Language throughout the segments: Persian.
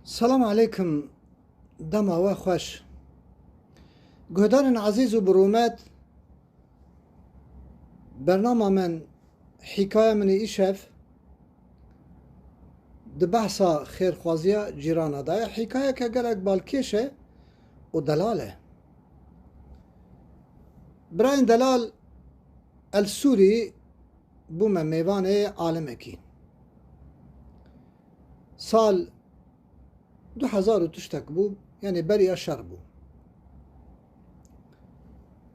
السلام عليكم. دما وخوش قهدان عزيز وبرومات برنامج من حكاية من إيشف دبحثا خير خوازية جيرانا دا حكاية كقلق بالكيشة ودلالة براين دلال السوري بوما ميواني عالمكي سال 2000 تشتك بو يعني بريا شربو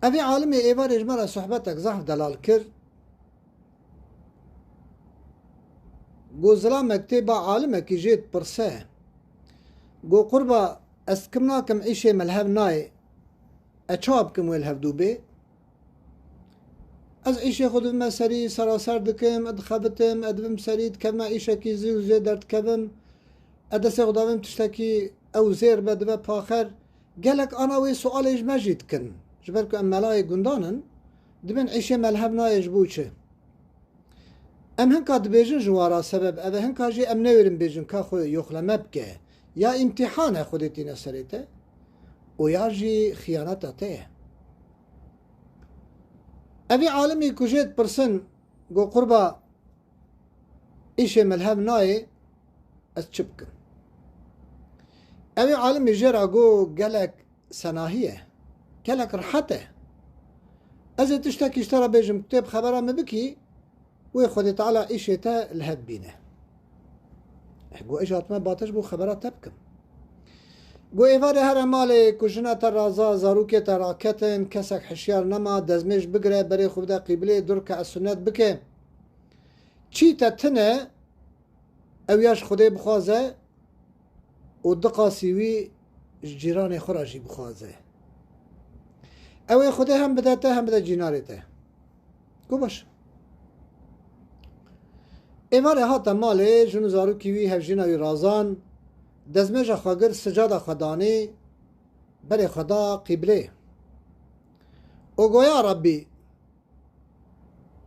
أبي عالمي إيوار إجمالا صحبتك زحف دلال كر قو ظلامك تيبا عالمك جيت برساه قو قربا أسكمناكم عيشي ملهب ناي أچابكم والهب دوبي از عيشي خود بما سري سراسر دكم ادخبتم ادبم سريد كما عيشة كي زي وزي درد كبم ادسي خداوم تشتكي او زير بدبه پاخر قالك انا وي سؤال ايش مجيد كن جبركو ام ملاي قندانن دبن عيشي ملهب نايج بوچه ام هنكا دبيجن جوارا سبب او هنكا جي ام نورم بيجن كا خو يخلمه بكه يا امتحان خودتين سريته ويا جي خيانته أبي عالمي كوجيت برسن جو قربا إيشي ملهم ناي أتشبكن أبي عالمي جرى جو قالك سناهية قالك رحته أزي تشتكي اشترى بيجم كتاب خبرها مبكي ويخذ تعالى إيشي تا الهب بينه جو إيشات ما باتش بو خبرها تبكم گو ایواره هر مالی کجنا ترازا زاروکی تراکتن کسک حشیار نما دزمش بگره بری خوب ده قبله دور که سنت بکه چی تتنه اویاش خوده بخوازه و دقاسیوی جیران خوراشی بخوازه اوی خوده هم بده ته هم بده جیناره ته گو باش ایواره ها تمالی جنو زاروکی وی هفجیناوی رازان دزمج خاگر سجاد خدانی بر خدا قبله او گویا ربی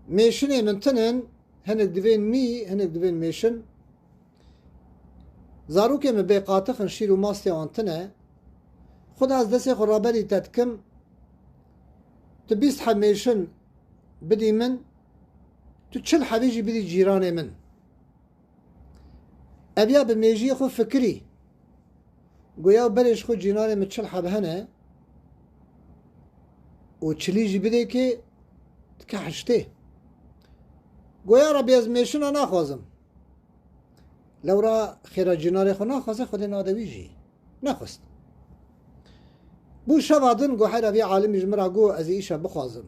میشنی من تنن هنک دوین می هنک دوین میشن زارو که مبی قاطخن شیر و ماستی آنتنه خود از دست خرابری تدکم تو 20 حمیشن بدی من تو 40 حویجی بدی جیران من ابیا به میجی خود فکری گویا برش خود جینار من 40 حب هنه و چلیجی بده که تکحشته گویا را بیاز میشن نخوازم لورا خیرا جینار خود نخوازه خود نادویجی نخواست بو شوادن گو حیرا بی عالم جمرا گو از ایشا بخوازم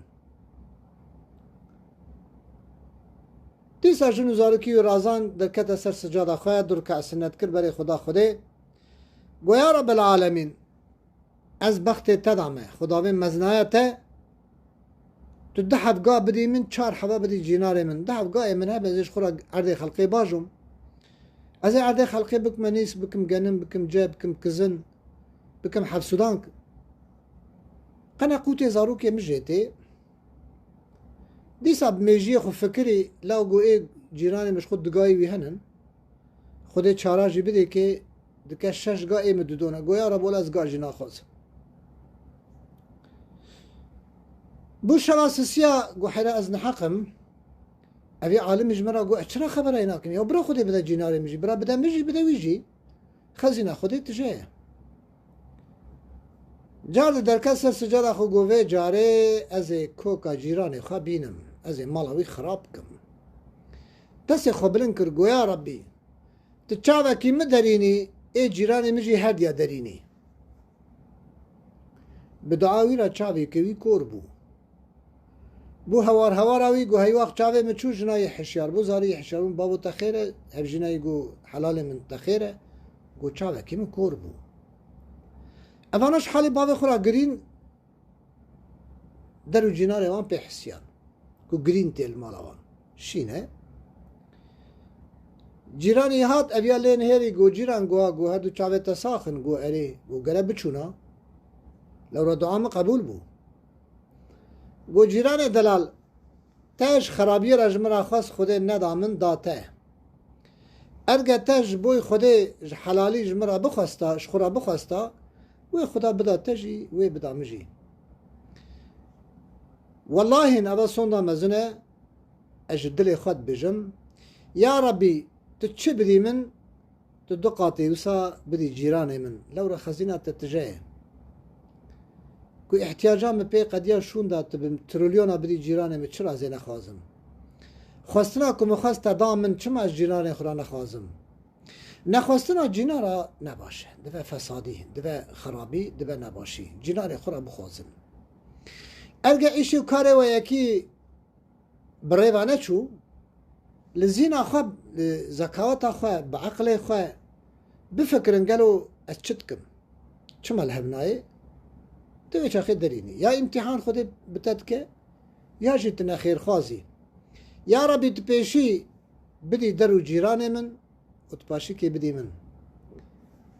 دیسا جنو زارکی و رازان در کت سر سجاده خواهد در که سنت کر بری خدا خوده گویا رب العالمین از بخت تدامه خداوند مزنایته تو 10 حبگاه بدی من 4 حبا بدی جینار من 10 حبگاه من ها بزیش خورا عرض خلقی باجم از عرض خلقی بکم نیس بکم گنم بکم جه بکم کزن بکم حبسودان قنا قوت زاروکی مجیتی دیسا بمیجی خو فکری لاو گو ای جیرانی مش خود دگاهی وی هنن خود چاراجی بده که دکه 6 گاه ای مدودونه گویا را بولا از گاه جینا خواست بو شواسسیا گو حیره از نحقم اوی عالم جمرا گو چرا خبره اینا کنی یا برا خودی بده جیناری میجی برا بده میجی بده ویجی خزینه خودی تجاه جار در کسر سجاده خو گوه جاره از کوکا جیران خواه بینم از مالاوی خراب کم دست خو بلن کر گویا ربی تو چاوه کی مدرینی ای جیران مجی هدیا درینی بدعاوی را چاوی کوی کور بو هوار گو هی وقت چاوه مچو جنای حشیار بو زاری حشیارون بابو تخیره هف جنای گو حلال من تخیره گو چاوه کی من کور بو اوانش حالی بابه خورا گرین درو جینار وان پی حسیان گو گرین تیل مالاوان شینه جیرانی هات اویا لین هری گو جیران گو هدو چاوه تساخن گو اری گو گره بچونا لورا دعام قبول بو گو جیران دلال تاش خرابی رجمرا خواست خود ندامن داته ارگه تج بوی خودی حلالی جمرا بخواستا شخورا بخواستا وی خدا بدا تجی وی بدا مجی والله نبا صندا مزنه اجدل خود بجم یا ربی تو چه بدی من تو دو قاطی وسا بدی جیران من لو را خزینه تتجاه کو احتیاجام پی قدیا شون داد تو تریلیون بدی جیران من چرا زین خوازم خواستنا که مخواست دام من چما از جیران خورا نخوازم نخواستنا جینا را نباشه دو فسادی دو خرابی دو نباشی جینا را خورا بخوازم ارگه ایشو کاره و یکی بریوانه چو لزینا خواه زکاوتا خواه بعقل خواه بفکرن گلو از چتکم چما لحبنای دوی چاخی درینی یا امتحان خود بتد که یا جیتنا خیر خوازی یا ربی تو پیشی بدی درو جیران من و تو پاشی که بدی من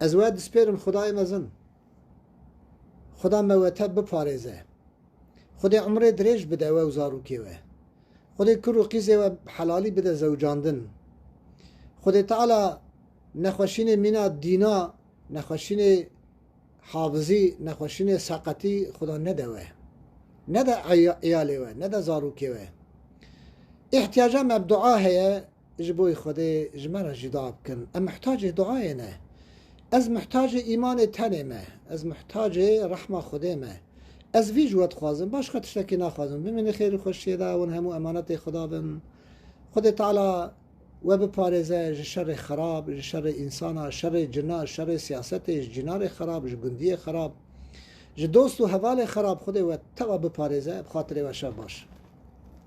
از واد دسپیرم خدای مزن خدا موته بپارزه خدا عمره دریج بده و وزارو کیوه خدا کرو قیزه و حلالی بده زوجاندن خدا تعالی نخوشین مینا دینا نخوشین حافظی نخوشین ساقتی خدا ندوه نده ایاله و نده زارو کیوه احتیاجم اب دعا هيا جبوي خدي جمرة جداب كن ام محتاج دعاء نه از محتاج ایمان تنه ما از محتاج رحمه خدي ما از وی جوت خوازم باش خاطرشتکی نخوازم بمینی خیر خوشی دا ون همو امانت خدا بن خود تعالی و بپارزه شر خراب شر انسان شر جنا شر سیاست جنار خراب گندی خراب دوست و حوال خراب خود و توا بپارزه بخاطر و شر باش